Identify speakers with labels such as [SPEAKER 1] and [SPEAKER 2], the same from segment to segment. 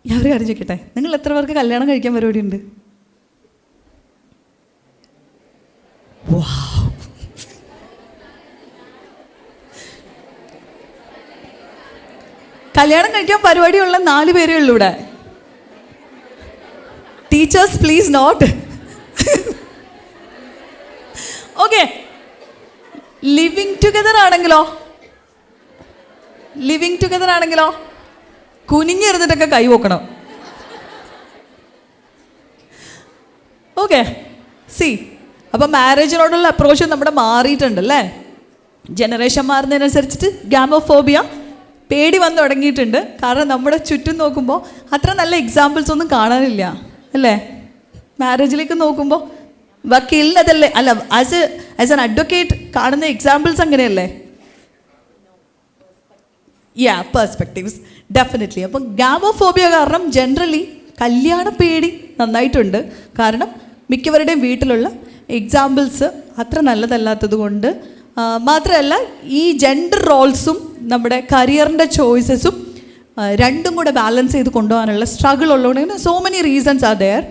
[SPEAKER 1] ഞാൻ ഒരു കാര്യം ചോദിക്കട്ടെ, നിങ്ങൾ എത്ര പേർക്ക് കല്യാണം കഴിക്കാൻ പരിപാടിയുണ്ട്? കല്യാണം കഴിക്കാൻ പരിപാടിയുള്ള 4 പേരേ ഉള്ളൂ ഇവിടെ. Teachers please note. Okay, living together ആണെങ്കിലോ? ലിവിങ് ടുഗദർ ആണെങ്കിലോ കുനിഞ്ഞിരുന്നിട്ടൊക്കെ കൈ വെക്കണം. ഓക്കെ, സി അപ്പം മാരേജിനോടുള്ള അപ്രോച്ച് നമ്മുടെ മാറിയിട്ടുണ്ട് അല്ലേ? ജനറേഷൻ മാറുന്നതിനനുസരിച്ചിട്ട് ഗാമോഫോബിയ പേടി വന്നു തുടങ്ങിയിട്ടുണ്ട്. കാരണം നമ്മുടെ ചുറ്റും നോക്കുമ്പോൾ അത്ര നല്ല എക്സാമ്പിൾസ് ഒന്നും കാണാനില്ല അല്ലേ? മാരേജിലേക്ക് നോക്കുമ്പോൾ വക്കീലിനതല്ലേ, അല്ല ആസ് ആൻ അഡ്വക്കേറ്റ് കാണുന്ന എക്സാമ്പിൾസ് അങ്ങനെയല്ലേ? Perspectives definitely. അപ്പം ഗാമോഫോബിയ കാരണം ജനറലി കല്യാണ പേടി നന്നായിട്ടുണ്ട്. കാരണം മിക്കവരുടെയും വീട്ടിലുള്ള എക്സാമ്പിൾസ് അത്ര നല്ലതല്ലാത്തത് കൊണ്ട് മാത്രമല്ല, ഈ ജെൻഡർ റോൾസും നമ്മുടെ കരിയറിൻ്റെ ചോയ്സസും രണ്ടും കൂടെ ബാലൻസ് ചെയ്ത് കൊണ്ടുപോകാനുള്ള സ്ട്രഗിൾ ഉള്ളതുകൊണ്ട് so many reasons are there.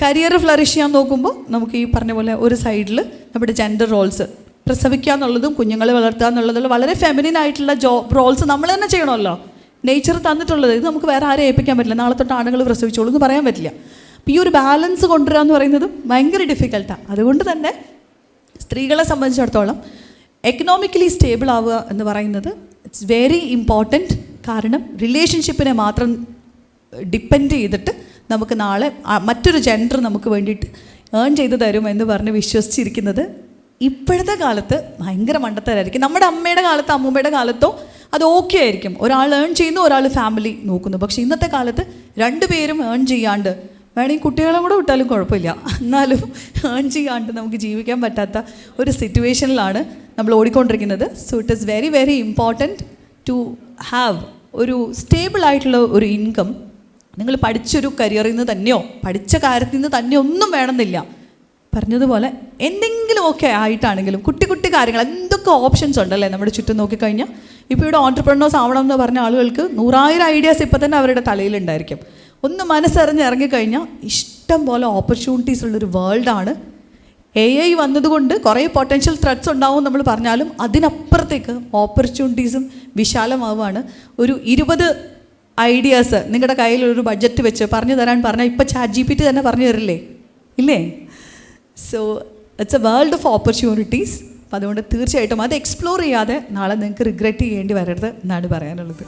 [SPEAKER 1] Career flourish ചെയ്യാൻ നോക്കുമ്പോൾ നമുക്ക് ഈ പറഞ്ഞ പോലെ ഒരു സൈഡിൽ നമ്മുടെ ജെൻഡർ റോൾസ്, പ്രസവിക്കുക എന്നുള്ളതും കുഞ്ഞുങ്ങളെ വളർത്തുക എന്നുള്ളതും വളരെ ഫെമിനിൻ ആയിട്ടുള്ള റോൾസ് നമ്മൾ തന്നെ ചെയ്യണമല്ലോ. നേച്ചർ തന്നിട്ടുള്ളത് ഇത് നമുക്ക് വേറെ ആരെ ഏൽപ്പിക്കാൻ പറ്റില്ല. നാളെ തൊട്ട് ആണുങ്ങൾ പ്രസവിച്ചോളൂ എന്ന് പറയാൻ പറ്റില്ല. അപ്പോൾ ഈ ഒരു ബാലൻസ് കൊണ്ടുവരിക എന്ന് പറയുന്നത് ഭയങ്കര ഡിഫിക്കൽട്ടാണ്. അതുകൊണ്ട് തന്നെ സ്ത്രീകളെ സംബന്ധിച്ചിടത്തോളം എക്കണോമിക്കലി സ്റ്റേബിൾ ആവുക എന്ന് പറയുന്നത് ഇറ്റ്സ് വെരി ഇമ്പോർട്ടൻറ്റ്. കാരണം റിലേഷൻഷിപ്പിനെ മാത്രം ഡിപ്പെൻഡ് ചെയ്തിട്ട് നമുക്ക് നാളെ മറ്റൊരു ജെൻഡർ നമുക്ക് വേണ്ടിയിട്ട് ഏൺ ചെയ്ത് തരും എന്ന് പറഞ്ഞ് വിശ്വസിച്ചിരിക്കുന്നത് ഇപ്പോഴത്തെ കാലത്ത് ഭയങ്കര മണ്ടത്തരായിരിക്കും. നമ്മുടെ അമ്മയുടെ കാലത്തോ അമ്മൂമ്മയുടെ കാലത്തോ അത് ഓക്കെ ആയിരിക്കും, ഒരാൾ ഏൺ ചെയ്യുന്നു, ഒരാൾ ഫാമിലി നോക്കുന്നു. പക്ഷേ ഇന്നത്തെ കാലത്ത് 2 പേരും ഏൺ ചെയ്യാണ്ട്, വേണമെങ്കിൽ കുട്ടികളെ കൂടെ വിട്ടാലും കുഴപ്പമില്ല, എന്നാലും ഏൺ ചെയ്യാണ്ട് നമുക്ക് ജീവിക്കാൻ പറ്റാത്ത ഒരു സിറ്റുവേഷനിലാണ് നമ്മൾ ഓടിക്കൊണ്ടിരിക്കുന്നത്. So it is very very important to have ഒരു സ്റ്റേബിൾ ആയിട്ടുള്ള ഒരു ഇൻകം. നിങ്ങൾ പഠിച്ചൊരു കരിയറിൽ നിന്ന് തന്നെയോ പഠിച്ച കാര്യത്തിൽ നിന്ന് തന്നെയോ ഒന്നും വേണമെന്നില്ല. പറഞ്ഞതുപോലെ എന്തെങ്കിലുമൊക്കെ ആയിട്ടാണെങ്കിലും കുട്ടി കുട്ടി കാര്യങ്ങൾ, എന്തൊക്കെ ഓപ്ഷൻസ് ഉണ്ടല്ലേ നമ്മുടെ ചുറ്റും നോക്കിക്കഴിഞ്ഞാൽ. ഇപ്പോൾ ഇവിടെ ഓൺട്രപ്രനേഴ്സ് ആവണം എന്ന് പറഞ്ഞ ആളുകൾക്ക് 100,000 ഐഡിയാസ് ഇപ്പം തന്നെ അവരുടെ തലയിലുണ്ടായിരിക്കും. ഒന്ന് മനസ്സറിഞ്ഞ് ഇറങ്ങിക്കഴിഞ്ഞാൽ ഇഷ്ടം പോലെ ഓപ്പർച്യൂണിറ്റീസ് ഉള്ളൊരു വേൾഡാണ്. AI വന്നതുകൊണ്ട് കുറേ പൊട്ടൻഷ്യൽ ത്രെഡ്സ് ഉണ്ടാവും നമ്മൾ പറഞ്ഞാലും അതിനപ്പുറത്തേക്ക് ഓപ്പർച്യൂണിറ്റീസും വിശാലമാവുകയാണ്. ഒരു 20 ഐഡിയാസ് നിങ്ങളുടെ കയ്യിലൊരു ബഡ്ജറ്റ് വെച്ച് പറഞ്ഞു തരാൻ പറഞ്ഞാൽ ഇപ്പോൾ ChatGPT തന്നെ പറഞ്ഞു തരില്ലേ? ഇല്ലേ? So it's A world of opportunities. അപ്പോൾ അതുകൊണ്ട് തീർച്ചയായിട്ടും അത് എക്സ്പ്ലോർ ചെയ്യാതെ നാളെ നിങ്ങൾക്ക് റിഗ്രറ്റ് ചെയ്യേണ്ടി വരരുത് എന്നാണ് പറയാനുള്ളത്.